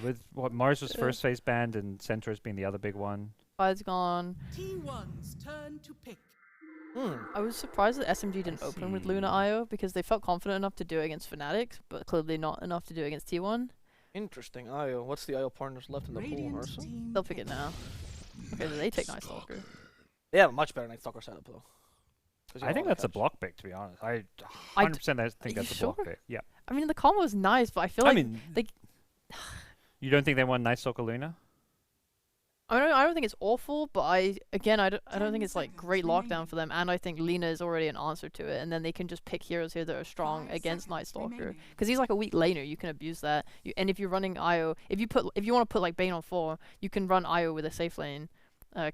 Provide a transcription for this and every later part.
With what Mars was first phase banned and Centaurus being the other big one. Fire's gone. T1's turn to pick. I was surprised that SMG didn't open with Luna IO because they felt confident enough to do it against Fanatics, but clearly not enough to do it against T1. Interesting. IO. What's the IO partners left in the pool, Ursa? They'll pick it now. Okay, they take Night Stalker. They have a much better Night Stalker setup, though. I think that's a block pick, to be honest. I 100% think that's a block pick. Yeah. I mean, the combo is nice, but I feel like they... You don't think they want Night Stalker Luna? I don't think it's awful, but I don't think it's like great lockdown for them, and I think Lina is already an answer to it, and then they can just pick heroes here that are strong against Night Stalker, because he's like a weak laner. You can abuse that, and if you're running IO, if you want to put like Bane on 4, you can run IO with a safe lane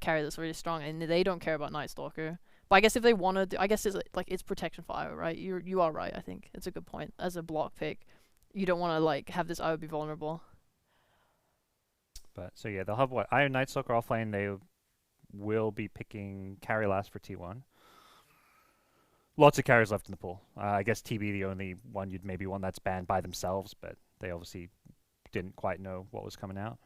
carry that's really strong, and they don't care about Night Stalker. But I guess if they want to, I guess it's like it's protection for IO, right? You are right. I think it's a good point as a block pick. You don't want to like have this IO be vulnerable. But so yeah, they'll have what? Iron Night Stalker offlane. They will be picking carry last for T1. Lots of carries left in the pool. I guess TB the only one you'd maybe want that's banned by themselves, but they obviously didn't quite know what was coming out.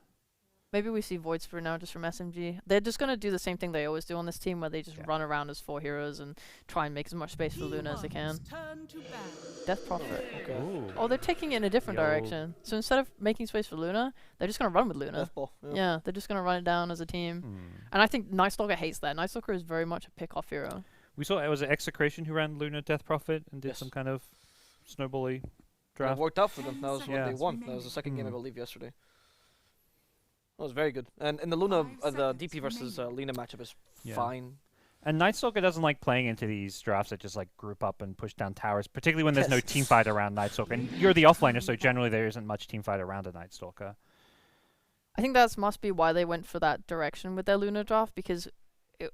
Maybe we see Void Spirit now just from SMG. They're just going to do the same thing they always do on this team, where they just run around as 4 heroes and try and make as much space for Luna as they can. Death Prophet. Okay. Oh, they're taking it in a different direction. So instead of making space for Luna, they're just going to run with Luna. Deathball, yeah, they're just going to run it down as a team. And I think Night Stalker hates that. Night Stalker is very much a pick-off hero. We saw it was Execration who ran Luna Death Prophet and did some kind of snowbally draft. It worked out for them. That was what they won. That was the second game, I believe, yesterday. That was very good. And in the Luna, the DP versus Lina matchup is fine. And Night Stalker doesn't like playing into these drafts that just like group up and push down towers, particularly when there's no team fight around Night Stalker. And you're the offlaner, so generally there isn't much team fight around a Night Stalker. I think that must be why they went for that direction with their Luna draft, because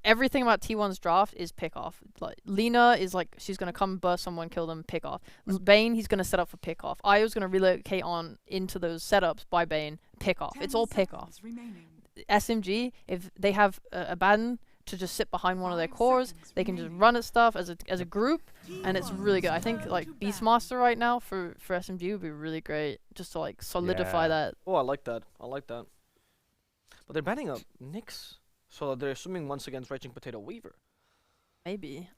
everything about T1's draft is pick off. Like Lina is like, she's gonna come burst someone, kill them, pick off. Bane, he's gonna set up for pick off. Io's gonna relocate on into those setups by Bane, pick off. It's all pick off. SMG, if they have a Abaddon to just sit behind one of their cores, they can just run at stuff as a group, and it's really good. I think like Beastmaster right now for SMG would be really great, just to like solidify that. Oh, I like that. I like that. But they're banning a Nyx. So they're assuming once again Raging Potato Weaver. Maybe.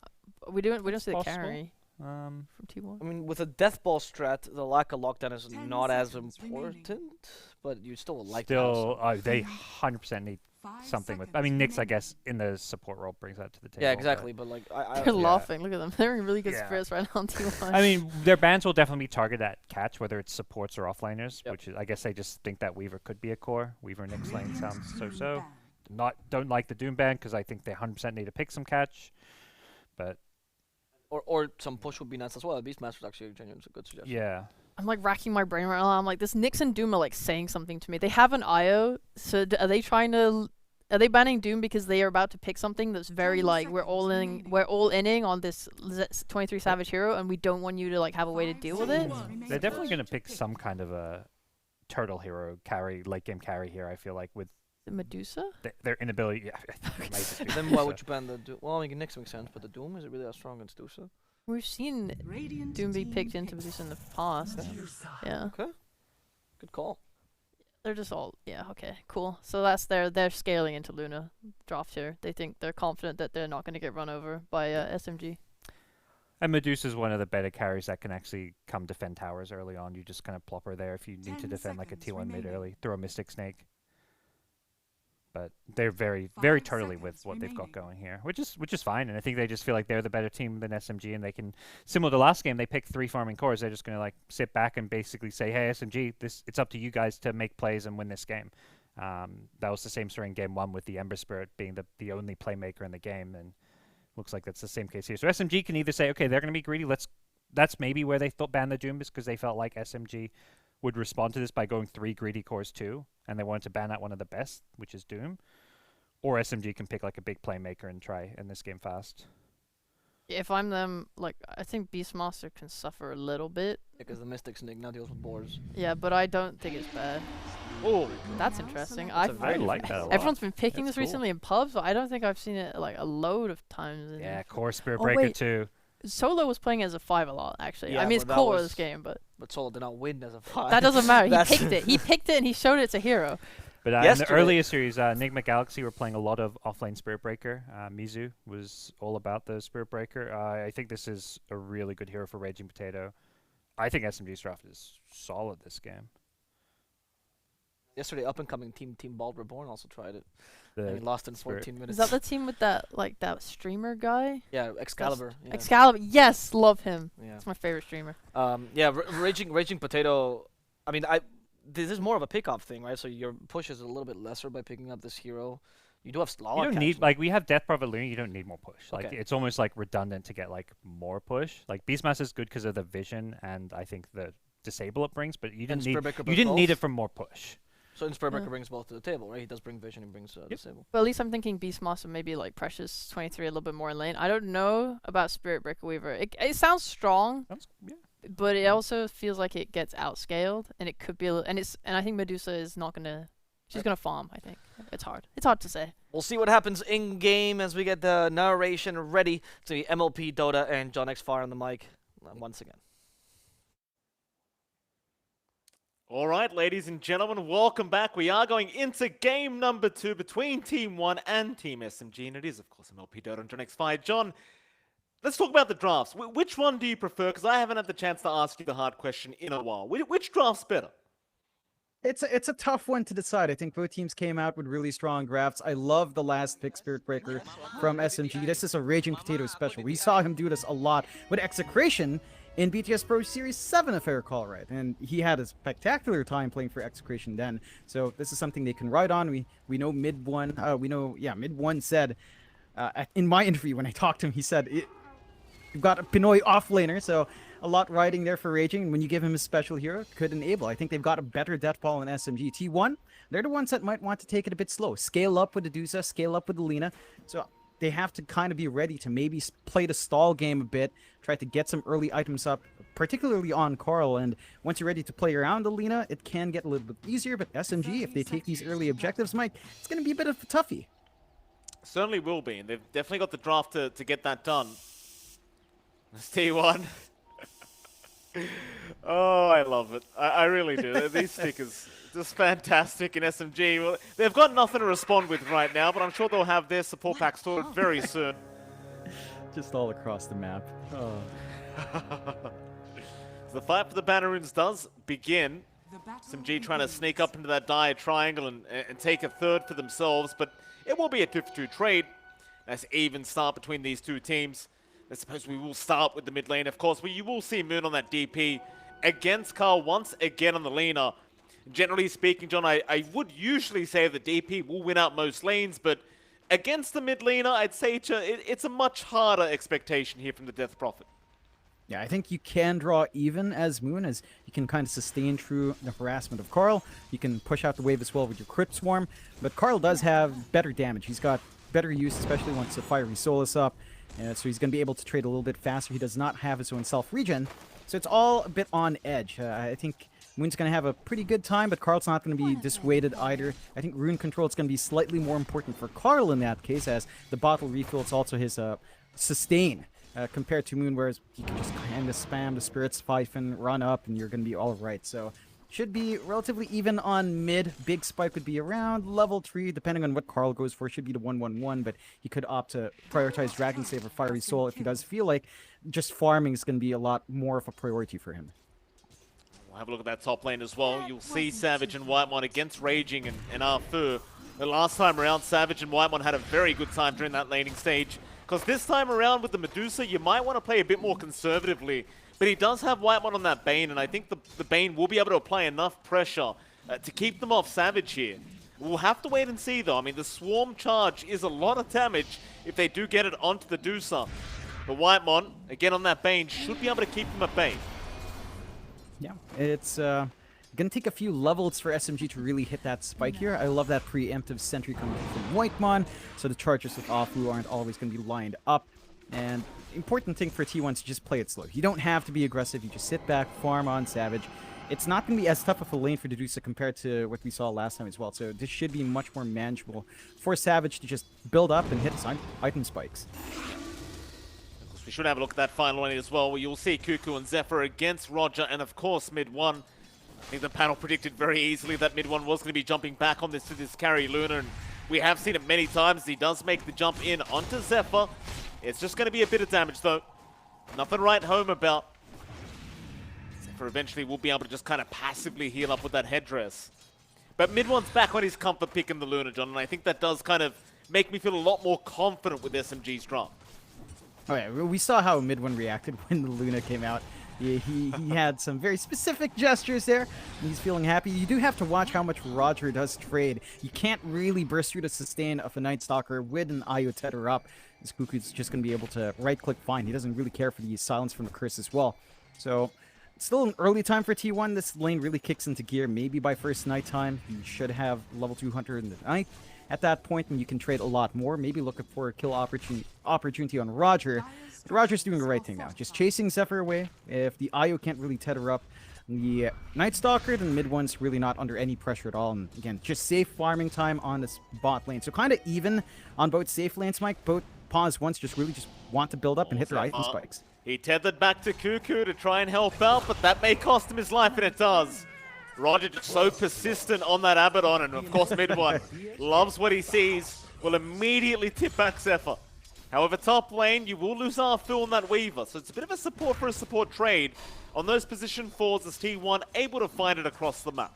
We don't see the carry from T1. I mean, with a Death Ball strat, the lack of lockdown is not as important, but you still like that. They 100% need something with. I mean, Nyx, I guess, in the support role brings that to the table. Yeah, exactly. But like, they're laughing. Look at them. They're in really good spirits right now on T1. I mean, their bans will definitely be targeted at catch, whether it's supports or offlaners, which is, I guess they just think that Weaver could be a core. Weaver Nyx lane sounds so-so. Don't like the Doom ban because I think they 100% need to pick some catch, but or some push would be nice as well. Beastmaster is actually a genuinely good suggestion. Yeah, I'm like racking my brain right now. I'm like, this Nyx and Doom are like saying something to me. They have an IO, so are they banning Doom because they are about to pick something that's very like we're all inning on this 23 Savage hero, and we don't want you to like have a way to deal with it. They're definitely gonna pick some kind of a turtle hero carry, late game carry here. I feel like with Medusa? Their inability. Then why would you ban the Doom? Well, I mean, Nyx makes sense, but the Doom, is it really as strong as Medusa? We've seen Doom be picked into Medusa in the past. Yeah. Okay. Good call. They're just all, okay, cool. So that's they're scaling into Luna draft here. They think they're confident that they're not going to get run over by SMG. And Medusa is one of the better carries that can actually come defend towers early on. You just kind of plop her there if you need to defend like a T1 mid early. Throw a Mystic Snake. But they're very, very turtly with what they've got going here, which is fine. And I think they just feel like they're the better team than SMG, and they can, similar to last game, they picked 3 farming cores. They're just going to like sit back and basically say, hey, SMG, it's up to you guys to make plays and win this game. That was the same story in game 1 with the Ember Spirit being the only playmaker in the game, and looks like that's the same case here. So SMG can either say, okay, they're going to be greedy. That's maybe where they thought ban the Doom is because they felt like SMG would respond to this by going 3 greedy cores too, and they wanted to ban out one of the best, which is Doom. Or SMG can pick like a big playmaker and try in this game fast. If I'm them, like, I think Beastmaster can suffer a little bit. Because the Mystic Snake now deals with boars. Yeah, but I don't think it's bad. Oh, that's interesting. I like that a lot. Everyone's been picking this recently in pubs, but I don't think I've seen it like a load of times. Yeah, Core Spirit Breaker too. Solo was playing as a 5 a lot, actually. Yeah, I mean, it's core this game, but but Solo did not win as a 5. That doesn't matter. He picked it. He picked it and he showed it's a hero. But in the earlier series, Enigma Galaxy were playing a lot of offlane Spirit Breaker. Mizu was all about the Spirit Breaker. I think this is a really good hero for Raging Potato. I think SMG's draft is solid this game. Yesterday, up-and-coming Team Bald Reborn also tried it. And he lost in 14 minutes. Is that the team with that streamer guy? Yeah, Excalibur. Yeah. Excalibur, yes, love him. Yeah. It's my favorite streamer. Yeah, Raging Potato. I mean, this is more of a pick-off thing, right? So your push is a little bit lesser by picking up this hero. You do have Slala. You don't need, like, we have Death Prophet Luna, you don't need more push. Like, Okay. it's almost, like, redundant to get, like, more push. Like, Beastmaster is good because of the vision and I think the disable it brings, but you didn't need it for more push. So Spirit Breaker brings both to the table, right? He does bring vision and brings disable. But at least I'm thinking Beastmaster maybe like Precious 23 a little bit more in lane. I don't know about Spirit Breaker Weaver. It sounds strong. Yeah. But it also feels like it gets outscaled, and it could be and I think Medusa is not gonna. She's gonna farm. I think it's hard. It's hard to say. We'll see what happens in game as we get the narration ready to be MLP Dota and johnxfire on the mic once again. All right, ladies and gentlemen, welcome back. We are going into game number 2 between Team 1 and Team SMG, and it is, of course, MLP Dota and johnxfire. John, let's talk about the drafts. Which one do you prefer? Because I haven't had the chance to ask you the hard question in a while. Which draft's better? It's a tough one to decide. I think both teams came out with really strong drafts. I love the last pick, Spirit Breaker from SMG. This is a Raging Potato special. We saw him do this a lot with Execration in BTS Pro Series 7, if I recall right. And he had a spectacular time playing for Execration then. So this is something they can ride on. We know Mid One said, in my interview when I talked to him, he said, you've got a Pinoy offlaner, so a lot riding there for Raging. And when you give him a special hero, could enable. I think they've got a better death ball than SMG. T1, they're the ones that might want to take it a bit slow. Scale up with the Dusa, scale up with the Lina. So they have to kind of be ready to maybe play the stall game a bit, try to get some early items up, particularly on Carl. And once you're ready to play around the Lina, it can get a little bit easier. But SMG, if they take these early objectives, Mike, it's going to be a bit of a toughie. Certainly will be, and they've definitely got the draft to get that done. It's T1. Oh, I love it. I really do. These stickers, just fantastic in SMG. Well, they've got nothing to respond with right now, but I'm sure they'll have their support pack sorted very soon. Just all across the map. Oh. So the fight for the banner runes does begin. SMG trying to sneak up into that dire triangle and take a third for themselves, but it will be a 2-for-2 trade. Nice even start between these two teams. I suppose we will start with the mid lane, of course, where you will see Moon on that DP against Carl once again on the Lina. Generally speaking, John, I would usually say the DP will win out most lanes, but against the mid Lina, I'd say it's a much harder expectation here from the Death Prophet. Yeah, I think you can draw even as Moon, as you can kind of sustain through the harassment of Carl. You can push out the wave as well with your Crypt Swarm, but Carl does have better damage. He's got better use, especially once the Fiery Soul is up. So he's going to be able to trade a little bit faster. He does not have his own self-regen, so it's all a bit on edge. I think Moon's going to have a pretty good time, but Carl's not going to be dissuaded either. I think rune control is going to be slightly more important for Carl in that case, as the bottle refill is also his sustain, compared to Moon, whereas he can just kind of spam the Spirit Siphon, run up, and you're going to be all right. So should be relatively even on mid. Big spike would be around level 3, depending on what Carl goes for. Should be the 1-1-1, but he could opt to prioritize Dragon Save or Fiery Soul if he does feel like just farming is going to be a lot more of a priority for him. We'll have a look at that top lane as well. You'll see Savage and Whitemon against Raging and Arthur. The last time around, Savage and Whitemon had a very good time during that laning stage. Because this time around with the Medusa, you might want to play a bit more conservatively. But he does have Whitemon on that Bane, and I think the Bane will be able to apply enough pressure to keep them off Savage here. We'll have to wait and see, though. I mean, the Swarm charge is a lot of damage if they do get it onto the Dusa. But Whitemon, again on that Bane, should be able to keep them at bay. Yeah, it's going to take a few levels for SMG to really hit that spike here. I love that preemptive sentry coming from Whitemon, so the charges with Offlu aren't always going to be lined up. And important thing for T1 is to just play it slow. You don't have to be aggressive. You just sit back, farm on Savage. It's not going to be as tough of a lane for Dedusa compared to what we saw last time as well. So this should be much more manageable for Savage to just build up and hit his item spikes. We should have a look at that final lane as well, where you'll see Cuckoo and Zephyr against Roger, and of course mid one. I think the panel predicted very easily that mid one was going to be jumping back on this to this carry Luna, and we have seen it many times. He does make the jump in onto Zephyr. It's just going to be a bit of damage though. Nothing to write home about. Zephyr eventually will be able to just kind of passively heal up with that headdress. But mid one's back on his comfort pick in the Luna, John, and I think that does kind of make me feel a lot more confident with SMG's draft. Oh yeah, we saw how mid one reacted when the Luna came out. He had some very specific gestures there. He's feeling happy. You do have to watch how much Roger does trade. You can't really burst through the sustain of a Night Stalker with an Io tether up. This Cuckoo's just going to be able to right-click fine. He doesn't really care for the silence from the curse as well. So, it's still an early time for T1. This lane really kicks into gear. Maybe by first nighttime, you should have level 200 in the night. At that point, and you can trade a lot more. Maybe looking for a kill opportunity on Roger. But Roger's doing the right thing now. Just chasing Zephyr away. If the Io can't really tether up the Night Stalker, then mid one's really not under any pressure at all. And again, just safe farming time on this bot lane. So kind of even on both safe lanes, Mike. Both pause once, just want to build up and hit their item spikes. He tethered back to Cuckoo to try and help out, but that may cost him his life, and it does. Roger just so persistent on that Abaddon, and of course mid one loves what he sees, will immediately tip back Zephyr. However, top lane, you will lose Arthur on that Weaver, so it's a bit of a support for a support trade on those position 4s as T1 able to find it across the map.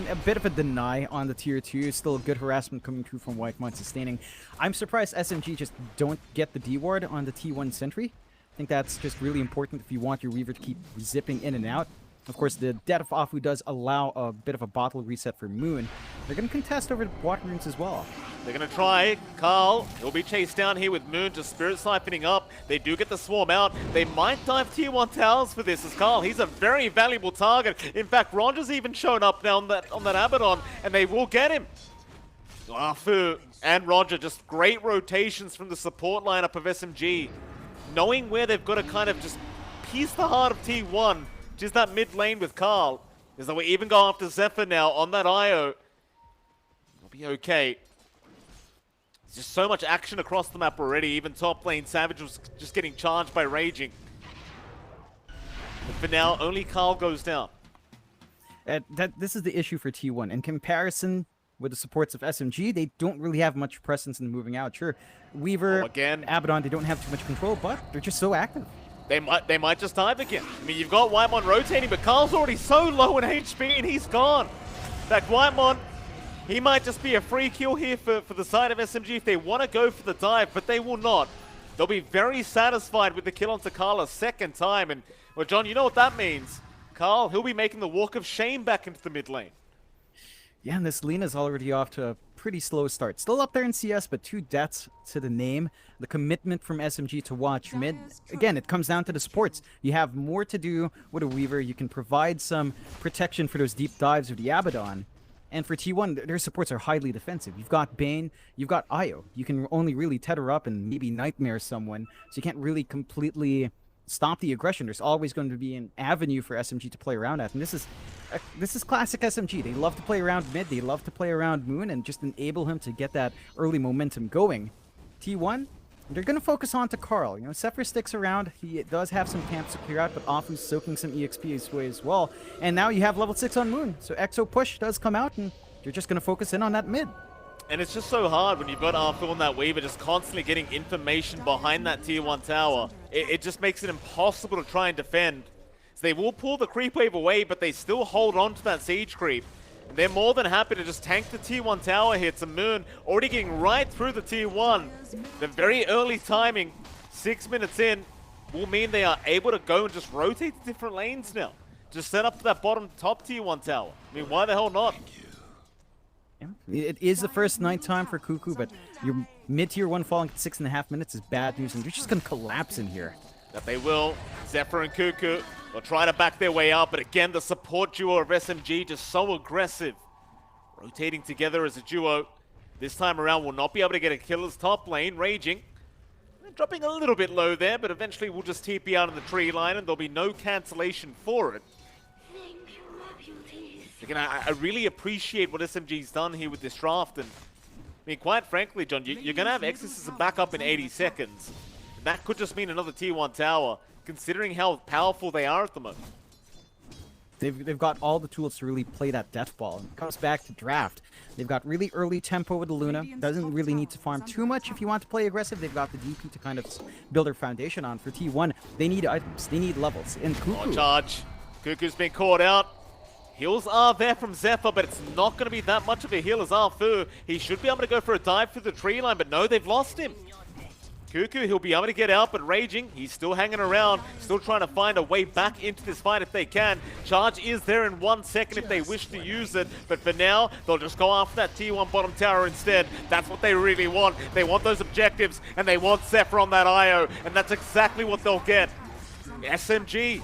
A bit of a deny on the tier 2. Still good harassment coming through from Whitemon sustaining. I'm surprised SMG just don't get the D ward on the T1 sentry. I think that's just really important if you want your Weaver to keep zipping in and out. Of course, the Death of Afu does allow a bit of a bottle reset for Moon. They're going to contest over the water runes as well. They're going to try. Carl, he'll be chased down here with Moon just spirit siphoning up. They do get the swarm out. They might dive tier 1 towers for this as Carl. He's a very valuable target. In fact, Roger's even shown up now on that Abaddon, and they will get him. Afu and Roger, just great rotations from the support lineup of SMG. Knowing where they've got to kind of just piece the heart of T1, which is that mid lane with Carl. Is that we even go after Zephyr now on that Io. It'll be okay. There's just so much action across the map already. Even top lane, Savage was just getting charged by Raging. But for now, only Carl goes down. This is the issue for T1. In comparison with the supports of SMG, they don't really have much presence in moving out. Sure, Weaver, again, Abaddon, they don't have too much control, but they're just so active. They might just dive again. I mean, you've got Whitemon rotating, but Carl's already so low in HP and he's gone. In fact, Whitemon, he might just be a free kill here for the side of SMG if they want to go for the dive, but they will not. They'll be very satisfied with the kill onto Carl a second time. And, well, John, you know what that means. Carl, he'll be making the walk of shame back into the mid lane. Yeah, and this Lena's already off to a pretty slow start. Still up there in CS, but 2 deaths to the name. The commitment from SMG to watch mid. Again, it comes down to the supports. You have more to do with a Weaver. You can provide some protection for those deep dives with the Abaddon. And for T1, their supports are highly defensive. You've got Bane, you've got Io. You can only really tether up and maybe Nightmare someone. So you can't really completely stop the aggression. There's always going to be an avenue for SMG to play around at, and this is classic SMG. They love to play around mid, they love to play around Moon, and just enable him to get that early momentum going. T1, they're going to focus on to Carl. You know, Zephyr sticks around. He does have some camps to clear out, but Afu's soaking some EXP his way as well. And now you have level 6 on Moon, so Exo push does come out, and they're just going to focus in on that mid. And it's just so hard when you've got Arthur on that Weaver just constantly getting information behind that tier 1 tower. It just makes it impossible to try and defend. So they will pull the creep wave away, but they still hold on to that siege creep. And they're more than happy to just tank the tier 1 tower hits. And Moon already getting right through the tier 1. The very early timing, 6 minutes in, will mean they are able to go and just rotate to different lanes now. Just set up to that bottom top tier 1 tower. I mean, why the hell not? It is the first night time for Cuckoo, but your mid-tier 1 falling at 6.5 minutes is bad news, and you're just going to collapse in here. That they will. Zephyr and Cuckoo will try to back their way out, but again, the support duo of SMG just so aggressive. Rotating together as a duo. This time around, will not be able to get a killer's top lane. Raging. Dropping a little bit low there, but eventually we'll just TP out in the tree line, and there'll be no cancellation for it. Again, I really appreciate what SMG's done here with this draft, and I mean, quite frankly, John, you're going to have Exorcism back up in 80 seconds. that could just mean another tier 1 tower, considering how powerful they are at the moment. They've got all the tools to really play that death ball. And it comes back to draft. They've got really early tempo with the Luna. Doesn't really need to farm too much if you want to play aggressive. They've got the DP to kind of build their foundation on. For T1, they need items. They need levels. And Cuckoo. Oh, charge. Cuckoo's been caught out. Heals are there from Zephyr, but it's not going to be that much of a heal as Arfu. He should be able to go for a dive through the tree line, but no, they've lost him. Cuckoo, he'll be able to get out, but Raging, he's still hanging around, still trying to find a way back into this fight if they can. Charge is there in 1 second if they wish to use it, but for now, they'll just go after that T1 bottom tower instead. That's what they really want. They want those objectives, and they want Zephyr on that IO, and that's exactly what they'll get. SMG,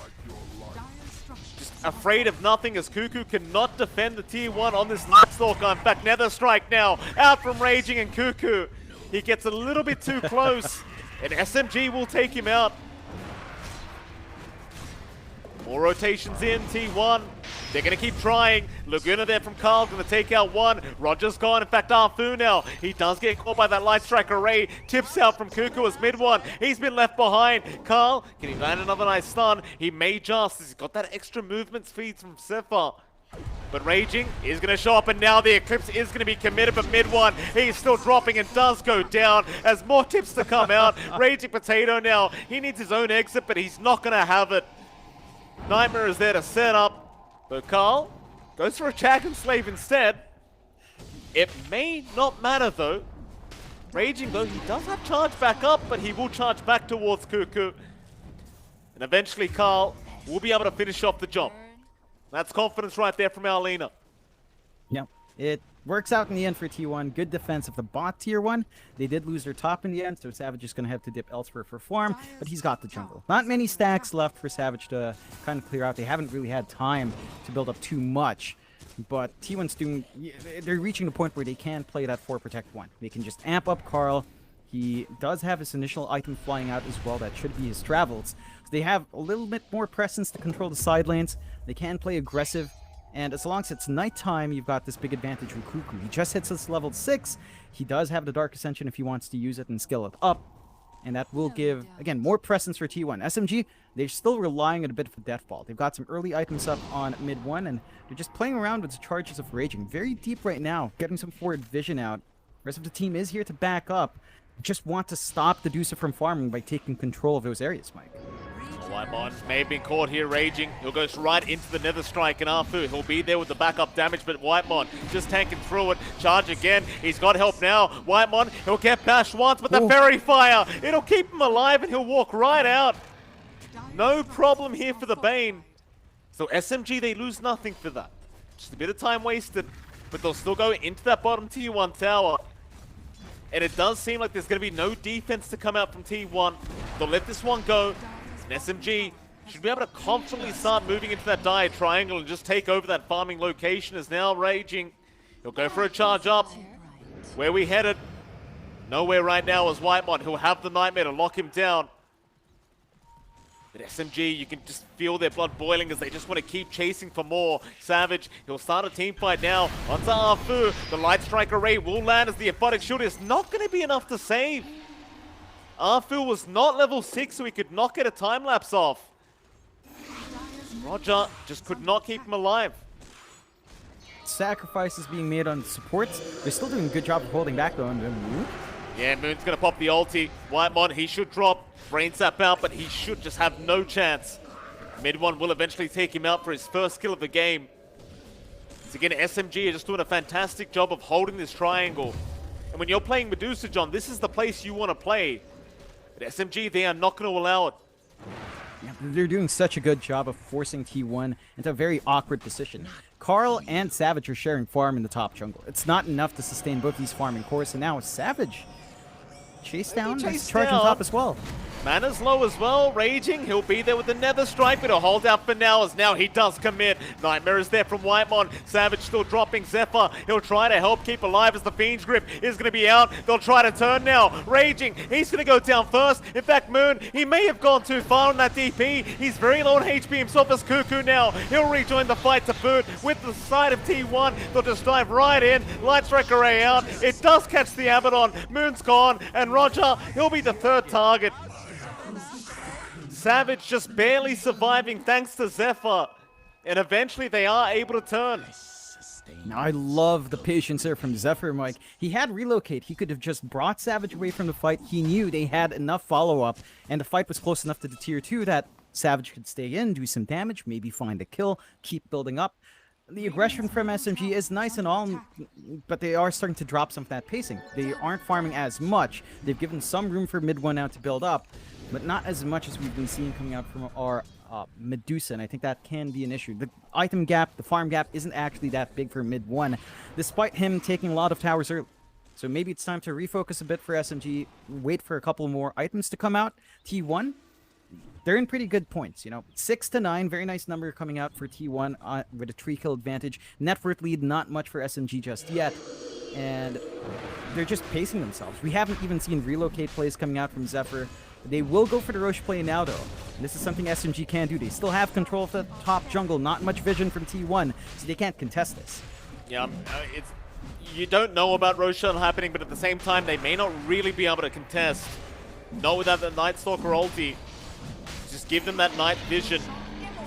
just afraid of nothing as Cuckoo cannot defend the Tier 1 on this Lightstalker. In fact, Nether Strike now, out from Raging and Cuckoo. He gets a little bit too close, and SMG will take him out. More rotations in, T1. They're going to keep trying. Laguna there from Carl, going to take out one. Roger's gone. In fact, Arfu now. He does get caught by that Light Strike array. Tips out from Cuckoo as mid one. He's been left behind. Carl, can he land another nice stun? He may just. He's got that extra movement speed from Zephyr. But Raging is going to show up, and now the Eclipse is going to be committed, but mid one, he's still dropping and does go down as more tips to come out. Raging Potato now, he needs his own exit, but he's not going to have it. Nightmare is there to set up, but Carl goes for a Dragon Slave instead. It may not matter though. Raging though, he does have charge back up, but he will charge back towards Cuckoo. And eventually Carl will be able to finish off the job. That's confidence right there from Arlena. Yep. It works out in the end for T1. Good defense of the bot Tier 1. They did lose their top in the end, so Savage is going to have to dip elsewhere for farm, but he's got the jungle. Not many stacks left for Savage to kind of clear out. They haven't really had time to build up too much, but T1's doing... They're reaching the point where they can play that 4 Protect 1. They can just amp up Carl. He does have his initial item flying out as well. That should be his travels. So they have a little bit more presence to control the side lanes. They can play aggressive, and as long as it's nighttime, you've got this big advantage with Cuckoo. He just hits us level 6. He does have the Dark Ascension if he wants to use it and skill it up, and that will give, again, more presence for T1. SMG, they're still relying on a bit of a death ball. They've got some early items up on mid 1, and they're just playing around with the charges of Raging. Very deep right now, getting some forward vision out. The rest of the team is here to back up. Just want to stop the Deucer from farming by taking control of those areas, Mike. Whitemon may have been caught here Raging. He'll go right into the Nether Strike and Arfu. He'll be there with the backup damage, but Whitemon just tanking through it. Charge again. He's got help now. Whitemon, he'll get bashed once, but the Fairy Fire, it'll keep him alive and he'll walk right out. No problem here for the Bane. So SMG, they lose nothing for that. Just a bit of time wasted, but they'll still go into that bottom Tier 1 tower. And it does seem like there's going to be no defense to come out from T1. They'll let this one go. And SMG should be able to confidently start moving into that dire triangle and just take over that farming location. Is now Raging. He'll go for a charge up. Where we headed? Nowhere right now is Whitemon. He'll have the Nightmare to lock him down. But SMG, you can just feel their blood boiling as they just want to keep chasing for more. Savage, he'll start a team fight now. Onto Arfu. The Light Strike array will land as the Aphotic Shield is not going to be enough to save. Arfu was not level 6, so he could not get a time lapse off. Roger just could not keep him alive. Sacrifices being made on supports. They're still doing a good job of holding back though. Yeah, Moon's going to pop the ulti. Whitemon, he should drop. Brain Sap out, but he should just have no chance. Mid one will eventually take him out for his first kill of the game. So again, SMG are just doing a fantastic job of holding this triangle. And when you're playing Medusa, John, this is the place you want to play. But SMG, they are not going to allow it. Yeah, they're doing such a good job of forcing T1 into a very awkward position. Carl and Savage are sharing farm in the top jungle. It's not enough to sustain both these farming cores, and now Savage chase down, he's charging top as well. Mana's low as well. Raging, he'll be there with the Nether Strike, but he'll hold out for now as now he does commit. Nightmare is there from Whitemon. Savage still dropping Zephyr. He'll try to help keep alive as the Fiend's Grip is going to be out. They'll try to turn now. Raging, he's going to go down first. In fact, Moon, he may have gone too far on that DP. He's very low on HP himself as Cuckoo now. He'll rejoin the fight to boot with the side of T1. They'll just dive right in. Light Strike array out. It does catch the Abaddon. Moon's gone, and Roger, he'll be the third target. Savage just barely surviving thanks to Zephyr. And eventually they are able to turn. Now, I love the patience there from Zephyr, Mike. He had relocate. He could have just brought Savage away from the fight. He knew they had enough follow-up, and the fight was close enough to the tier 2 that Savage could stay in, do some damage, maybe find a kill, keep building up. The aggression from SMG is nice and all, but they are starting to drop some of that pacing. They aren't farming as much. They've given some room for mid 1 now to build up, but not as much as we've been seeing coming out from our Medusa, and I think that can be an issue. The item gap, the farm gap, isn't actually that big for mid 1, despite him taking a lot of towers early. So maybe it's time to refocus a bit for SMG, wait for a couple more items to come out. T1, they're in pretty good points, you know. 6 to 9, very nice number coming out for T1 with a 3-kill advantage. Net worth lead, not much for SMG just yet. And they're just pacing themselves. We haven't even seen relocate plays coming out from Zephyr. They will go for the Roche play now, though. And this is something SMG can do. They still have control of the top jungle. Not much vision from T1, so they can't contest this. Yeah, you don't know about Roche happening, but at the same time, they may not really be able to contest. Not without the Night Stalker ulti. Just give them that night vision.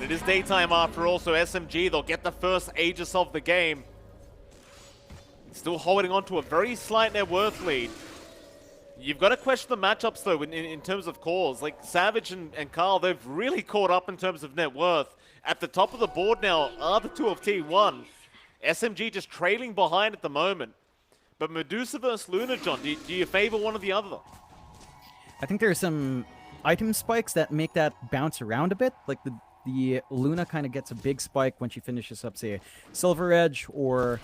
It is daytime after all, so SMG, they'll get the first Aegis of the game. Still holding on to a very slight net worth lead. You've got to question the matchups, though, in terms of cores. Like, Savage and Carl, they've really caught up in terms of net worth. At the top of the board now are the two of T1. SMG just trailing behind at the moment. But Medusa versus Luna, John, do you favor one or the other? I think there are some item spikes that make that bounce around a bit. Like, the Luna kind of gets a big spike when she finishes up, say, Silver Edge or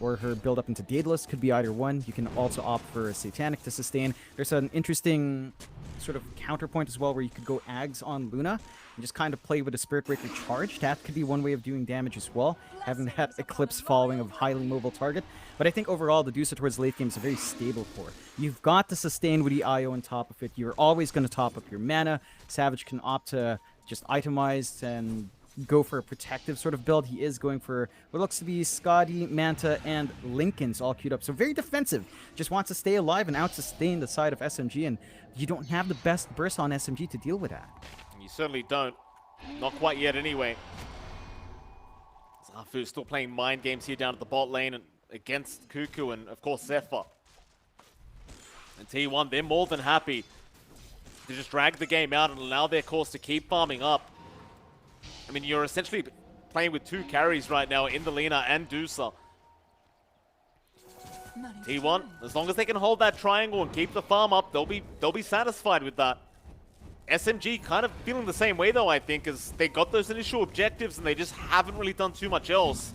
her build up into Daedalus. Could be either one. You can also opt for a Satanic to sustain. There's an interesting sort of counterpoint as well where you could go Ags on Luna and just kind of play with a Spirit Breaker charge. That could be one way of doing damage as well, having that Eclipse following of highly mobile target. But I think overall, the Medusa towards late game is a very stable core. You've got to sustain with the IO on top of it. You're always going to top up your mana. Savage can opt to just itemize and go for a protective sort of build. He is going for what looks to be Scotty, Manta, and Lincoln's all queued up. So very defensive. Just wants to stay alive and out-sustain the side of SMG, and you don't have the best burst on SMG to deal with that. You certainly don't. Not quite yet anyway. Zafu still playing mind games here down at the bot lane and against Cuckoo and, of course, Zephyr. And T1, they're more than happy to just drag the game out and allow their cores to keep farming up. I mean, you're essentially playing with two carries right now in the Lina and Dusa. T1, as long as they can hold that triangle and keep the farm up, they'll be satisfied with that. SMG kind of feeling the same way though, I think, as they got those initial objectives and they just haven't really done too much else.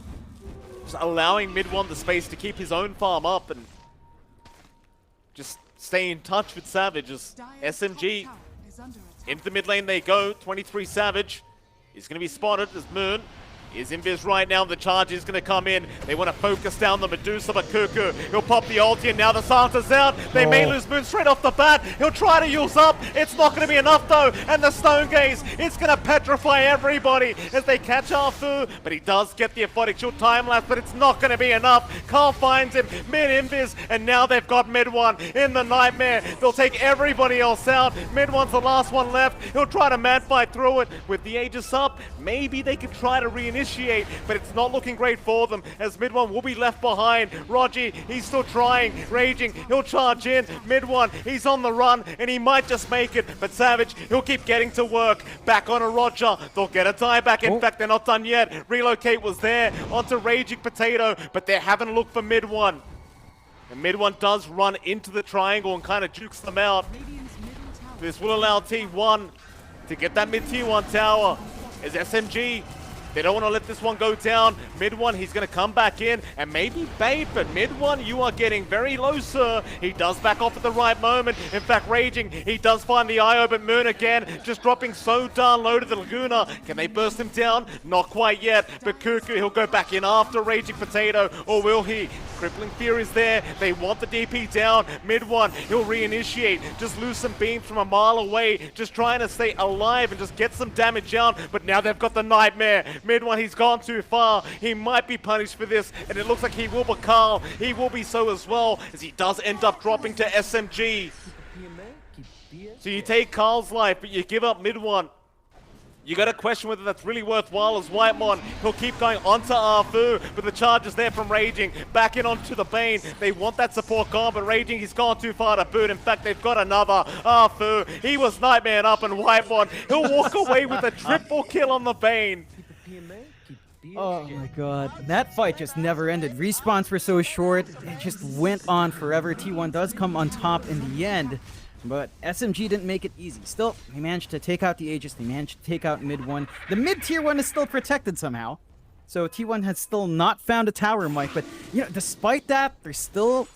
Just allowing mid-1 the space to keep his own farm up and just stay in touch with Savage as SMG into the mid lane they go. 23 Savage is going to be spotted as Moon is invis right now. The charge is going to come in. They want to focus down the Medusa, but Cuckoo, he'll pop the ulti, and now the Santa's out. They may lose Moon straight off the bat. He'll try to use up. It's not going to be enough, though, and the Stone Gaze, it's going to petrify everybody as they catch Arfu, but he does get the Aphotic Shield time lapse, but it's not going to be enough. Carl finds him, mid-invis, and now they've got mid-1 in the Nightmare. They'll take everybody else out. Mid-1's the last one left. He'll try to man fight through it with the Aegis up. Maybe they could try to reinitiate, but it's not looking great for them as mid-1 will be left behind. Roger, he's still trying, raging, he'll charge in. Mid-1, he's on the run, and he might just make it, but Savage, he'll keep getting to work. Back on a Roger, they'll get a dieback. In fact, they're not done yet. Relocate was there onto Raging Potato, but they're having a look for mid-1. And mid-1 does run into the triangle and kind of jukes them out. This will allow T1 to get that mid-tier 1 tower as SMG. They don't want to let this one go down. Mid-1, he's going to come back in and maybe bait, but mid-1, you are getting very low, sir. He does back off at the right moment. In fact, Raging, he does find the IO, but Moon again, just dropping so down low to the Laguna. Can they burst him down? Not quite yet, but Cuckoo, he'll go back in after Raging Potato, or will he? Crippling Fear is there. They want the DP down. Mid-1, he'll reinitiate. Just lose some beams from a mile away. Just trying to stay alive and just get some damage out. But now they've got the Nightmare. Mid-1, he's gone too far. He might be punished for this. And it looks like he will be Carl. He will be so as well, as he does end up dropping to SMG. So you take Carl's life, but you give up mid one. You got to question whether that's really worthwhile as Whitemon. He'll keep going onto Arfu, but the charge is there from Raging. Back in onto the Bane. They want that support gone, but Raging, he's gone too far to boot. In fact, they've got another Arfu. He was Nightmare up, and Whitemon, he'll walk away with a triple kill on the Bane. Oh my god. That fight just never ended. Respawns were so short. It just went on forever. T1 does come on top in the end. But SMG didn't make it easy. Still, they managed to take out the Aegis. They managed to take out mid 1. The mid tier 1 is still protected somehow. So T1 has still not found a tower, Mike. But, you know, despite that, they're still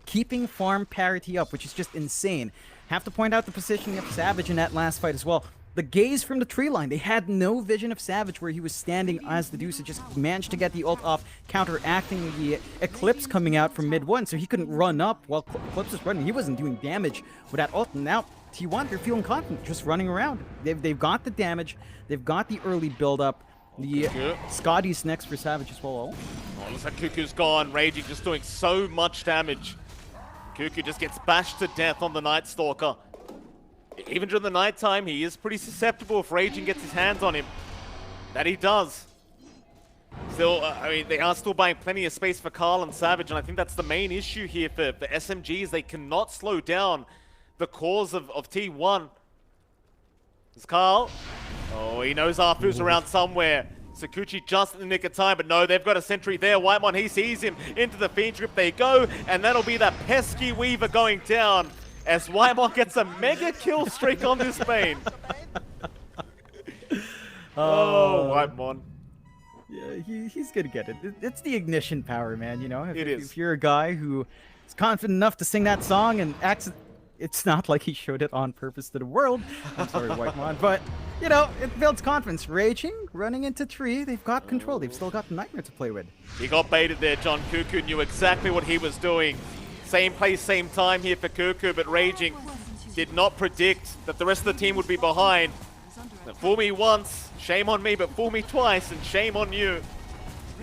keeping farm parity up, which is just insane. Have to point out the positioning of Savage in that last fight as well. The gaze from the tree line. They had no vision of Savage where he was standing as the Deuce. Just managed to get the ult off, counteracting the Eclipse coming out from mid 1, so he couldn't run up while Eclipse was running. He wasn't doing damage with that ult. And now T1, they're feeling confident, just running around. They've got the damage. They've got the early build-up. The Scotty's next for Savage as well. Oh, looks like Cuckoo's gone. Raging just doing so much damage. Cuckoo just gets bashed to death on the Night Stalker. Even during the nighttime, he is pretty susceptible if Raging gets his hands on him. That he does. Still, I mean, they are still buying plenty of space for Carl and Savage, and I think that's the main issue here for SMGs. They cannot slow down the cause of T1. It's Carl. Oh, he knows Arfu's around somewhere. Sakuchi just in the nick of time, but no, they've got a sentry there. Whitemon, he sees him. Into the Fiend Grip they go, and that'll be that pesky Weaver going down. As Whitemon gets a mega kill streak on this Bane. Oh, Whitemon. Yeah, he's gonna get it. It's the ignition power, man, you know? If you're a guy who is confident enough to sing that song and it's not like he showed it on purpose to the world. I'm sorry, Whitemon, but, you know, it builds confidence. Raging, running into tree, they've got control. They've still got Nightmare to play with. He got baited there, John. Cuckoo knew exactly what he was doing. Same place, same time here for Cuckoo, but Raging did not predict that the rest of the team would be behind. Now, fool me once, shame on me, but fool me twice, and shame on you.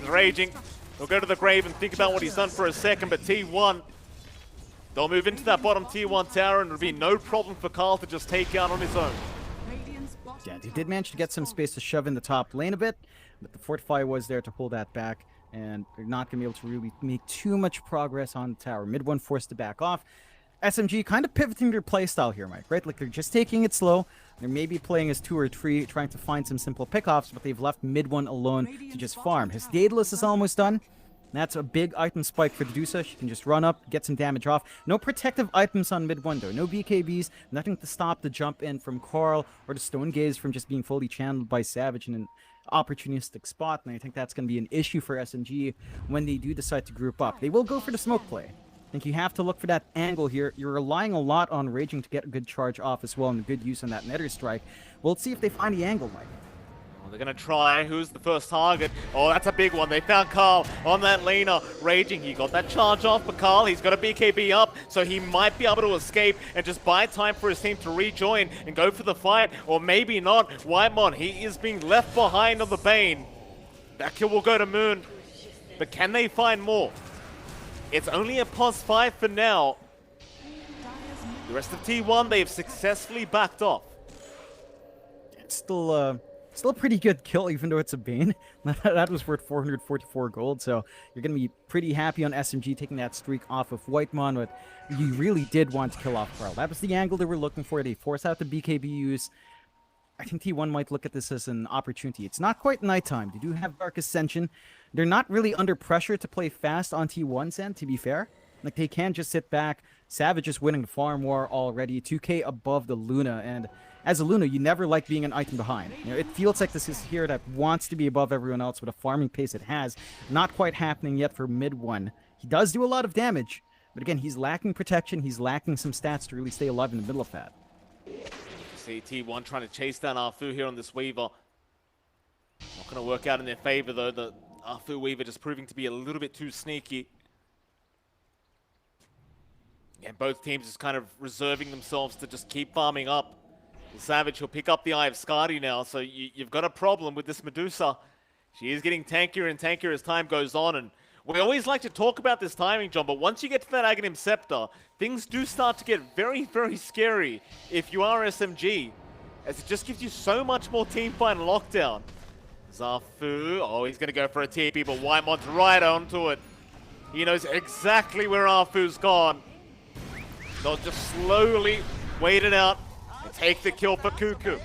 Raging, he'll go to the grave and think about what he's done for a second, but T1, they'll move into that bottom tier 1 tower, and it'll be no problem for Carl to just take out on his own. Yeah, they did manage to get some space to shove in the top lane a bit, but the Fortify was there to hold that back. And they're not going to be able to really make too much progress on the tower. Mid 1 forced to back off. SMG kind of pivoting their playstyle here, Mike, right? Like, they're just taking it slow. They're maybe playing as 2 or 3, trying to find some simple pickoffs, but they've left mid 1 alone to just farm. His Daedalus is almost done. That's a big item spike for Dedusa. She can just run up, get some damage off. No protective items on mid 1, though. No BKBs, nothing to stop the jump in from Carl or the Stone Gaze from just being fully channeled by Savage in an opportunistic spot, and I think that's going to be an issue for SMG when they do decide to group up. They will go for the smoke play. I think you have to look for that angle here. You're relying a lot on Raging to get a good charge off as well and a good use on that Nether Strike. Well, let's see if they find the angle, Mike. They're going to try. Who's the first target? Oh, that's a big one. They found Carl on that laner. Raging, he got that charge off, but Carl, he's got a BKB up, so he might be able to escape and just buy time for his team to rejoin and go for the fight, or maybe not. Whitemon, he is being left behind on the Bane. That kill will go to Moon, but can they find more? It's only a +5 for now. The rest of T1, they've successfully backed off. It's still a pretty good kill, even though it's a Bane. That was worth 444 gold, so you're going to be pretty happy on SMG taking that streak off of Whitemon, but you really did want to kill off Carl. That was the angle they were looking for. They forced out the BKB use. I think T1 might look at this as an opportunity. It's not quite nighttime. They do have Dark Ascension. They're not really under pressure to play fast on T1's end, to be fair. Like, they can just sit back. Savage is winning the farm war already, 2k above the Luna, and as a Luna, you never like being an item behind. You know, it feels like this is here that wants to be above everyone else with a farming pace it has. Not quite happening yet for mid 1. He does do a lot of damage, but again, he's lacking protection. He's lacking some stats to really stay alive in the middle of that. See T1 trying to chase down Arfu here on this Weaver. Not going to work out in their favor, though. The Arfu Weaver just proving to be a little bit too sneaky. And both teams just kind of reserving themselves to just keep farming up. Savage will pick up the Eye of Skadi now, so you've got a problem with this Medusa. She is getting tankier and tankier as time goes on, and We always like to talk about this timing, John, but once you get to that Aghanim Scepter, things do start to get very, very scary if you are SMG, as it just gives you so much more teamfight and lockdown. Zafu, oh, he's going to go for a TP, but Whitemon's right onto it. He knows exactly where Arfu's gone. They'll just slowly wait it out and take the kill for Cuckoo.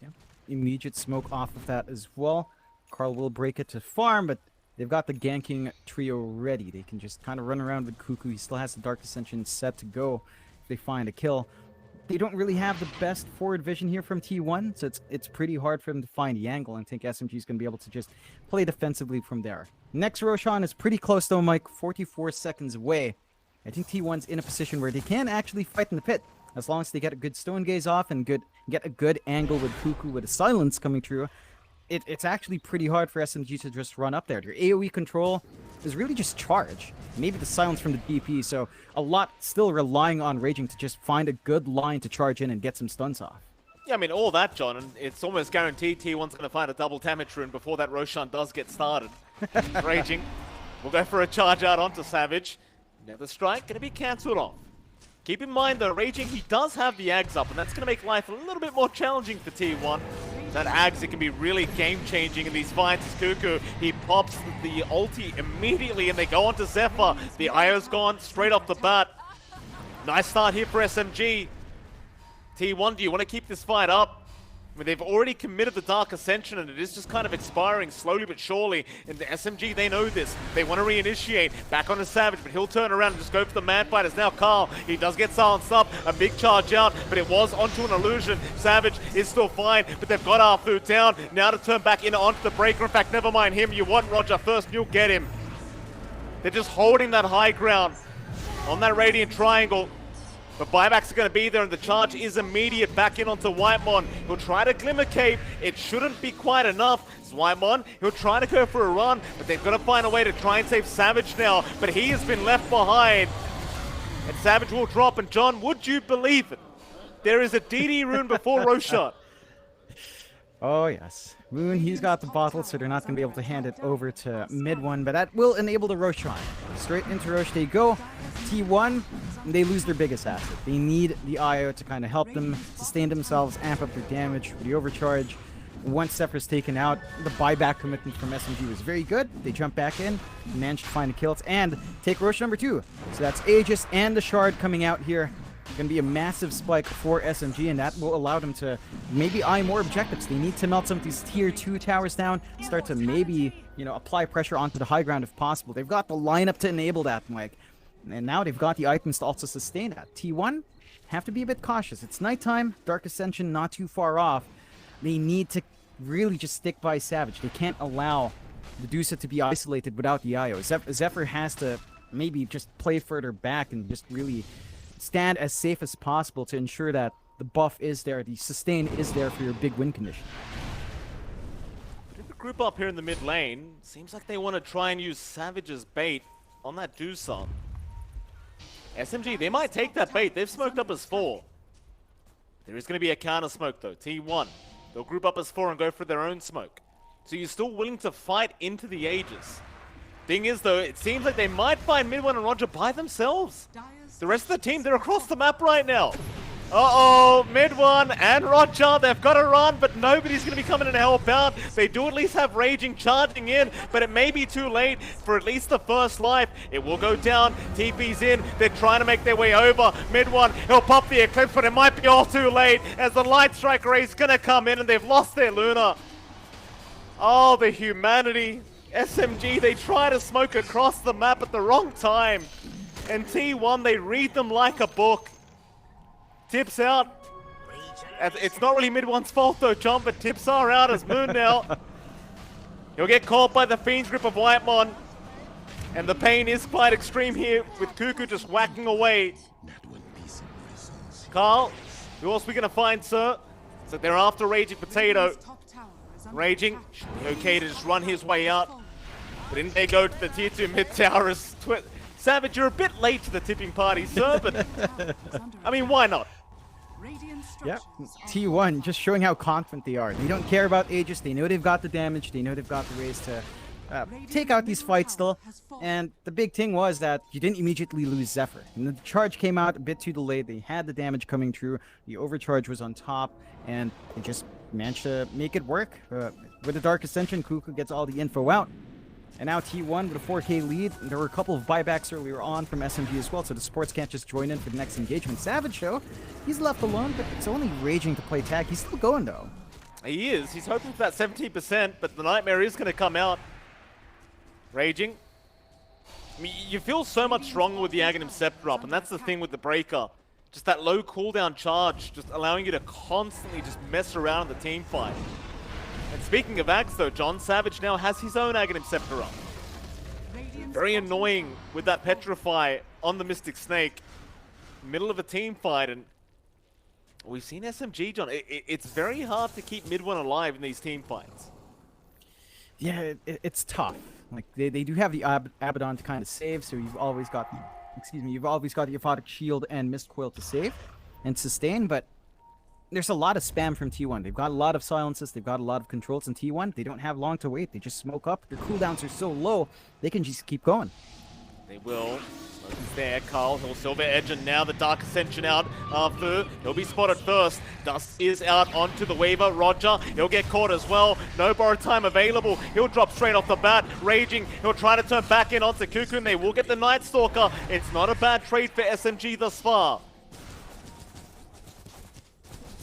Yeah. Immediate smoke off of that as well. Carl will break it to farm, but they've got the ganking trio ready. They can just kind of run around with Cuckoo. He still has the Dark Ascension set to go if they find a kill. They don't really have the best forward vision here from T1, so it's pretty hard for them to find the angle, and I think SMG is going to be able to just play defensively from there. Next Roshan is pretty close though, Mike, 44 seconds away. I think T1's in a position where they can actually fight in the pit, as long as they get a good Stone Gaze off and get a good angle with Cuckoo with a silence coming through. It's actually pretty hard for SMG to just run up there. Your AoE control is really just charge. Maybe the silence from the DP, so a lot still relying on Raging to just find a good line to charge in and get some stuns off. Yeah, I mean, all that, John, and it's almost guaranteed T1's going to find a double damage rune before that Roshan does get started. Raging will go for a charge out onto Savage. Nether Strike going to be cancelled off. Keep in mind, though, Raging, he does have the Ags up, and that's going to make life a little bit more challenging for T1. That Ags, it can be really game-changing in these fights. As Cuckoo, he pops the ulti immediately, and they go on to Zephyr. The IO's gone straight off the bat. Nice start here for SMG. T1, do you want to keep this fight up? I mean, they've already committed the Dark Ascension, and it is just kind of expiring slowly but surely. And the SMG, they know this. They want to reinitiate. Back on the Savage, but he'll turn around and just go for the man fight. As now Carl, he does get silenced up. A big charge out, but it was onto an illusion. Savage is still fine, but they've got Arfu down. Now to turn back in onto the breaker. In fact, never mind him. You want Roger first, and you'll get him. They're just holding that high ground on that Radiant Triangle. But buybacks are going to be there, and the charge is immediate back in onto Whitemon. He'll try to Glimmer Cape. It shouldn't be quite enough. It's Whitemon. He'll try to go for a run, but they've got to find a way to try and save Savage now. But he has been left behind. And Savage will drop. And John, would you believe it? There is a DD rune before Roshan. Oh, yes. Moon, he's got the bottle, so they're not going to be able to hand it over to mid one, but that will enable the Roshan. Straight into Rosh they go. T1, they lose their biggest asset. They need the IO to kind of help them sustain themselves, amp up their damage with the overcharge. Once Zephyr's taken out, the buyback commitment from SMG was very good. They jump back in, manage to find the kills, and take Rosh number 2. So that's Aegis and the Shard coming out here. Going to be a massive spike for SMG, and that will allow them to maybe eye more objectives. They need to melt some of these tier 2 towers down, start to maybe, apply pressure onto the high ground if possible. They've got the lineup to enable that, Mike. And now they've got the items to also sustain that. T1 have to be a bit cautious. It's nighttime, Dark Ascension not too far off. They need to really just stick by Savage. They can't allow the Medusa to be isolated without the IO. Zephyr has to maybe just play further back and just really stand as safe as possible to ensure that the buff is there, the sustain is there for your big win condition. But in the group up here in the mid lane, seems like they want to try and use Savage's bait on that Doosan. SMG, they might take that bait. They've smoked up as 4. There is going to be a counter smoke though. T1, they'll group up as 4 and go for their own smoke. So you're still willing to fight into the Aegis. Thing is though, it seems like they might find Mid1 and Roger by themselves. The rest of the team, they're across the map right now. Uh-oh, Mid1 and Roger, they've got to run, but nobody's going to be coming in to help out. They do at least have Raging charging in, but it may be too late for at least the first life. It will go down, TP's in, they're trying to make their way over. Mid1, he'll pop the Eclipse, but it might be all too late as the Light Strike Ray is going to come in and they've lost their Luna. Oh, the humanity. SMG, they try to smoke across the map at the wrong time. And T1, they read them like a book. Tips out. It's not really Mid1's fault though, John, but tips are out as Moon now. He'll get caught by the Fiend's grip of Whitemon. And the pain is quite extreme here with Cuckoo just whacking away. Carl, who else are we going to find, sir? So they're after Raging Potato. Raging should be okay to just run his way out. But in they go to the tier 2 mid tower. Savage, you're a bit late to the tipping party, sir, but I mean, why not? Yeah, T1 just showing how confident they are. They don't care about Aegis. They know they've got the damage. They know they've got the raise to take out these fights still. And the big thing was that you didn't immediately lose Zephyr. And the charge came out a bit too delayed. They had the damage coming through. The overcharge was on top, and they just managed to make it work. With the Dark Ascension, Cuckoo gets all the info out. And now T1 with a 4K lead. There were a couple of buybacks earlier on from SMG as well, so the supports can't just join in for the next engagement. Savage, though, he's left alone, but it's only Raging to play tag. He's still going, though. He is. He's hoping for that 17%, but the Nightmare is going to come out. Raging. I mean, you feel so much stronger with the Aghanim Scepter up, and that's the thing with the Breaker. Just that low cooldown charge, just allowing you to constantly just mess around in the team fight. And speaking of Ags though, John, Savage now has his own Aghanim Scepter up. Very annoying with that Petrify on the Mystic Snake. Middle of a team fight, and we've seen SMG, John. It's very hard to keep mid one alive in these team fights. Yeah, it's tough. Like, they do have the Abaddon to kind of save, so you've always got the, you've always got the Aphotic Shield and Mist Coil to save and sustain, but there's a lot of spam from T1. They've got a lot of silences, they've got a lot of controls in T1. They don't have long to wait. They just smoke up. Their cooldowns are so low, they can just keep going. They will. He's there, Carl. He'll Silver Edge, and now the Dark Ascension out. He'll be spotted first. Dust is out onto the Weaver. Roger, he'll get caught as well. No borrow time available. He'll drop straight off the bat. Raging, he'll try to turn back in onto Cuckoo, and they will get the Night Stalker. It's not a bad trade for SMG thus far.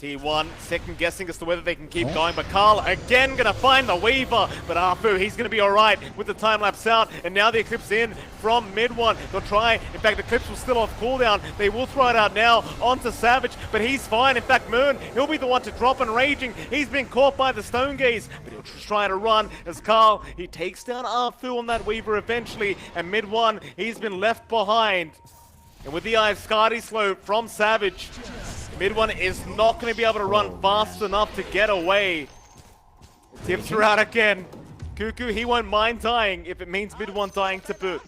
T1 second guessing as to whether they can keep going, but Carl again gonna find the Weaver, but Afu, he's gonna be alright with the time lapse out, and now the Eclipse in from mid one. They'll try, in fact the Eclipse was still off cooldown, they will throw it out now onto Savage, but he's fine. In fact Moon, he'll be the one to drop and Raging. He's been caught by the Stone Gaze, but he'll try to run as Carl, he takes down Afu on that Weaver eventually, and mid one, he's been left behind. And with the Eye of Skadi Slow from Savage, mid one is not going to be able to run fast enough to get away. Tips are out again. Cuckoo, he won't mind dying if it means mid one dying to boot.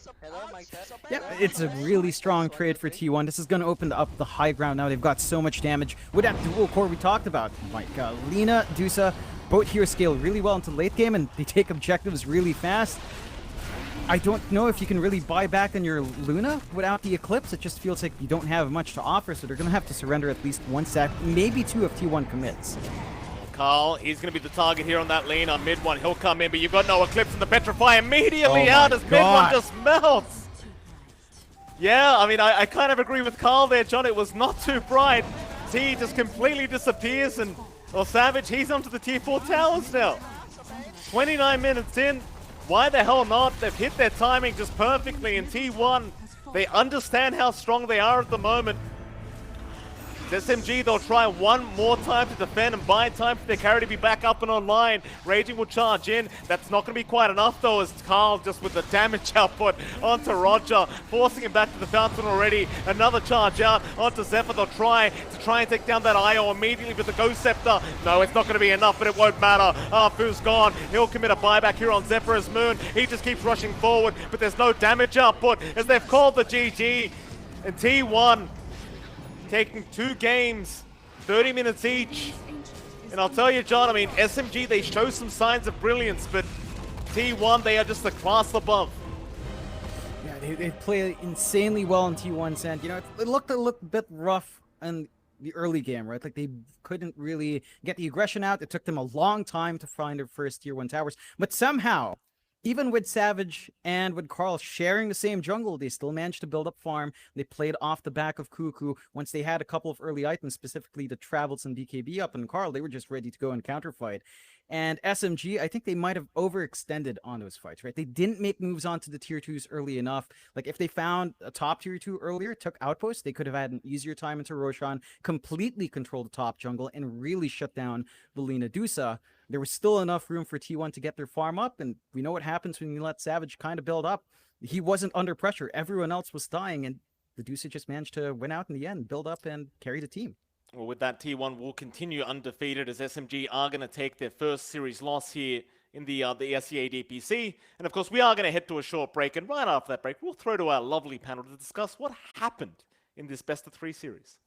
Yep, it's a really strong trade for T1. This is going to open up the high ground now. They've got so much damage with that dual core we talked about. Like Lina, Dusa, both here scale really well into late game, and they take objectives really fast. I don't know if you can really buy back on your Luna without the Eclipse. It just feels like you don't have much to offer, so they're going to have to surrender at least one set, maybe two if T1 commits. Carl, he's going to be the target here on that lane on mid one. He'll come in, but you've got no Eclipse, and the Petrify immediately out as mid one just melts. Yeah, I mean, I kind of agree with Carl there, John. It was not too bright. T just completely disappears, and Savage, he's onto the tier 4 towers now. 29 minutes in. Why the hell not? They've hit their timing just perfectly in T1. They understand how strong they are at the moment. SMG, they'll try one more time to defend and buy time for their carry to be back up and online. Raging will charge in. That's not going to be quite enough though, as Carl just with the damage output onto Roger, forcing him back to the fountain already. Another charge out onto Zephyr. They'll try and take down that IO immediately with the Ghost Scepter. No, it's not going to be enough, but it won't matter. Fu's gone. He'll commit a buyback here on Zephyr as Moon. He just keeps rushing forward, but there's no damage output as they've called the GG. And T1 taking 2 games, 30 minutes each. And I'll tell you, John, I mean, SMG, they show some signs of brilliance, but T1, they are just a class above. Yeah, they play insanely well in T1's end. You know, it looked a bit rough in the early game, right? Like, they couldn't really get the aggression out. It took them a long time to find their first tier 1 towers. But somehow, even with Savage and with Carl sharing the same jungle, they still managed to build up farm. They played off the back of Cuckoo. Once they had a couple of early items, specifically the Travels and BKB up, and Carl, they were just ready to go and counterfight. And SMG, I think they might have overextended on those fights, right? They didn't make moves onto the tier 2s early enough. Like, if they found a top tier 2 earlier, took Outpost, they could have had an easier time into Roshan, completely control the top jungle, and really shut down the Lina Dusa. There was still enough room for T1 to get their farm up, and we know what happens when you let Savage kind of build up. He wasn't under pressure. Everyone else was dying, and the Dusa just managed to win out in the end, build up, and carry the team. Well, with that, T1 will continue undefeated as SMG are going to take their first series loss here in the SEA DPC. And of course, we are going to head to a short break, and right after that break, we'll throw to our lovely panel to discuss what happened in this best-of-3 series.